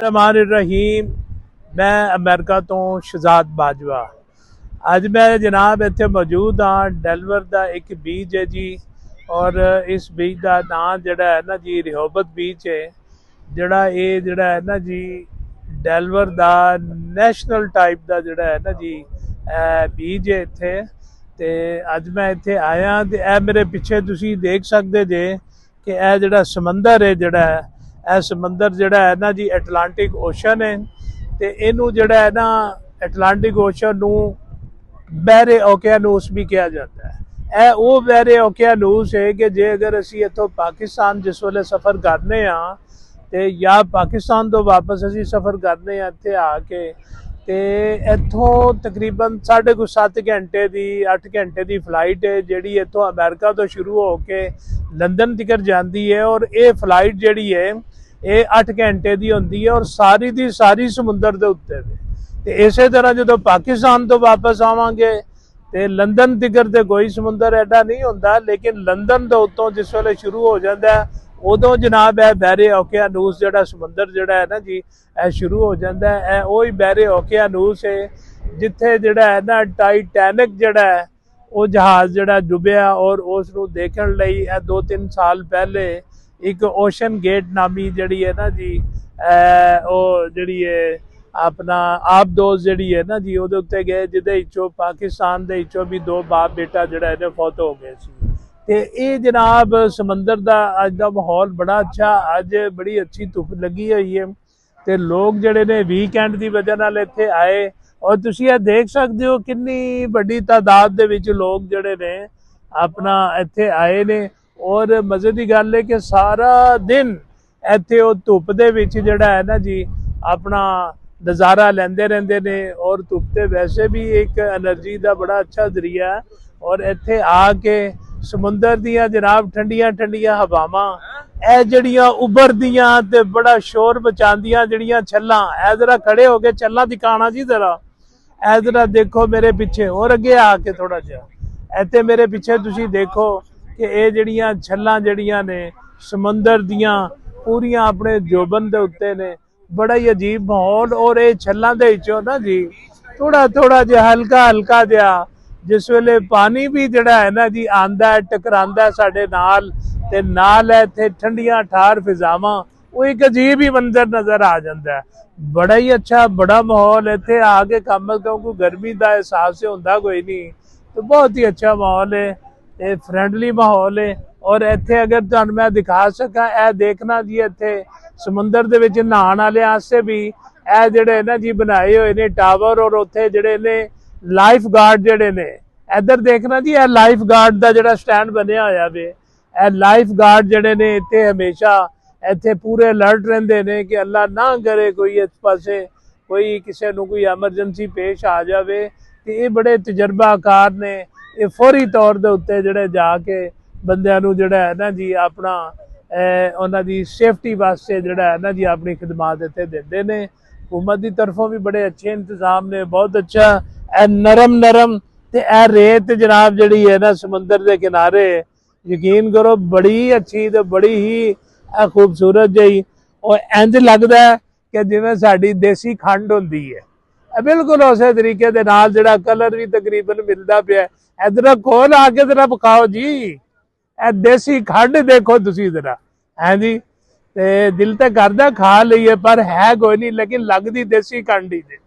रहमान रहीम। मैं अमेरिका तो शहजाद बाजवा। अज मैं जनाब इत्थे मौजूद हाँ। डेलवर का एक बीच है जी, और इस बीच का नाम जड़ा है ना जी रिहोबत बीच है। जड़ा ये जड़ा है ना जी डेलवर का नैशनल टाइप का जड़ा है ना जी बीच है इत्थे। ते अज मैं इत्थे आया ते ए मेरे पिछे तुसी देख सकते जे कि यह जड़ा समंदर है जड़ा है समंदर जड़ा है ना जी एटलांटिक ओशन है। तो इनू जड़ा है ना एटलांटिक ओशन नू बहरे ओकेनूस भी कहा जाता है। यह वो बहरे ओकेनूस है कि जे अगर असी इतों पाकिस्तान जिस वेले सफ़र करने तो या पाकिस्तान तो वापस असी सफ़र करने इत्थे आके तो इतों तकरीबन 7.5 घंटे की 8 घंटे की फ्लाइट है जी इतों अमेरिका तो शुरू होके लंदन तक जाती है। और ये फ्लाइट जी है ये 8 घंटे की होंगी है और सारी दी सारी समुंदर के उत्ते तो इस तरह जो पाकिस्तान तो वापस आवांगे तो लंदन तिकर तो कोई समुंदर एडा नहीं होंदा, लेकिन लंदन तो उत्तों जिस वेले शुरू हो जाता है उदों जनाब है बहरे ओकेनूस जड़ा समुंदर जड़ा है ना जी शुरू हो जाता है। वही बहरे ओकेनूस है जिथे जड़ा है ना टाइटैनिक जड़ा है वो जहाज़ जड़ा डुबिया और उसनू देखण लई 2-3 साल पहले एक ओशन गेट नामी जड़ी है ना जी वो जड़ी है अपना आबदोज जड़ी है ना जी वो उत्ते गए जिदे पाकिस्तान दे भी 2 बाप बेटा जड़ा है फौत हो गए सी। ते ये जनाब समंदर का अज का माहौल बड़ा अच्छा, अज बड़ी अच्छी धुप लगी हुई है तो लोग जड़े ने वीकेंड की वजह नाल इत्थे आए और तुसी ये देख सकते हो कितनी बड़ी तादाद दे विच लोग जड़े ने अपना इत्थे आए ने। और मज़े की गल है कि सारा दिन इत्थे वो धुप दे विच जड़ा है ना जी अपना नज़ारा लेंदे रहंदे ने। और धुप ते वैसे भी एक एनर्जी का बड़ा अच्छा जरिया है। और इत्थे आके समुंदर दियां जनाब ठंडियां ठंडियां हवावां ए जड़ियां उभरदियां ते बड़ा शोर मचांदियां जड़ियां छल्लां ए जरा खड़े हो के छल्लां दिखाना जी जरा ए जरा देखो मेरे पीछे और अगे आके थोड़ा जिहा इत्थे मेरे पीछे तुसी देखो कि ये जड़ियां छल्लां जड़ियां ने समुंदर दियां पूरियां अपने जोबन दे उत्ते ने। बड़ा ही अजीब माहौल और ये छल्लां दे विचों ना जी थोड़ा थोड़ा जिहा हल्का हल्का जिहा जिस वेले पानी भी जड़ा है ना जी आंदा है टकरांदा है साडे नाल ते नाल है इत्थे ठंडियां ठार फिजावां वो एक अजीब ही मंजर नज़र आ जाता है। बड़ा ही अच्छा बड़ा माहौल इत्थे आके कम अज कम कोई गर्मी का एहसास होंदा कोई नहीं, तो बहुत ही अच्छा माहौल है ते फ्रेंडली माहौल है। और इत्थे अगर तुहानू मैं दिखा सका ए देखना जी इत्थे समुंदर दे विच नहाण वाले आस्ते भी ए जिहड़े ना जी बनाए हुए ने टावर और उत्थे जिहड़े ने लाइफ गार्ड जड़े ने इधर देखना जी ए लाइफ गार्ड का जड़ा स्टैंड बनया होया वे ए लाइफ गार्ड जड़े ने इत्थे हमेशा इत्थे पूरे अलर्ट रहिंदे ने कि अल्लाह ना करे कोई इस पासे कोई किसी नू कोई एमरजेंसी पेश आ जाए तो ये बड़े तजर्बाकार ने ये फौरी तौर के उत्ते जड़े जाके बंदियां नू जड़ा है ना जी अपना उन्हां दी सेफ्टी वास्ते जड़ा है ना जी अपनी खिदमात इत्थे दिंदे ने। हुकूमत की तरफों भी बड़े अच्छे इंतजाम ने, बहुत अच्छा ए नरम नरम ते ए रेत जनाब जड़ी है ना समुंदर के किनारे यकीन करो बड़ी अच्छी तो बड़ी ही खूबसूरत जी और इंज लगता है कि जिवें साडी देसी खंड होंदी है बिल्कुल उस तरीके दे नाल जड़ा कलर भी तकरीबन मिलता पिया। इधर खोल आके जरा बखाओ जी ए देसी खंड देखो तुसी जरा है जी ते दिल तो करदा खा लईए पर है कोई नहीं, लेकिन लगदी देसी खंड ही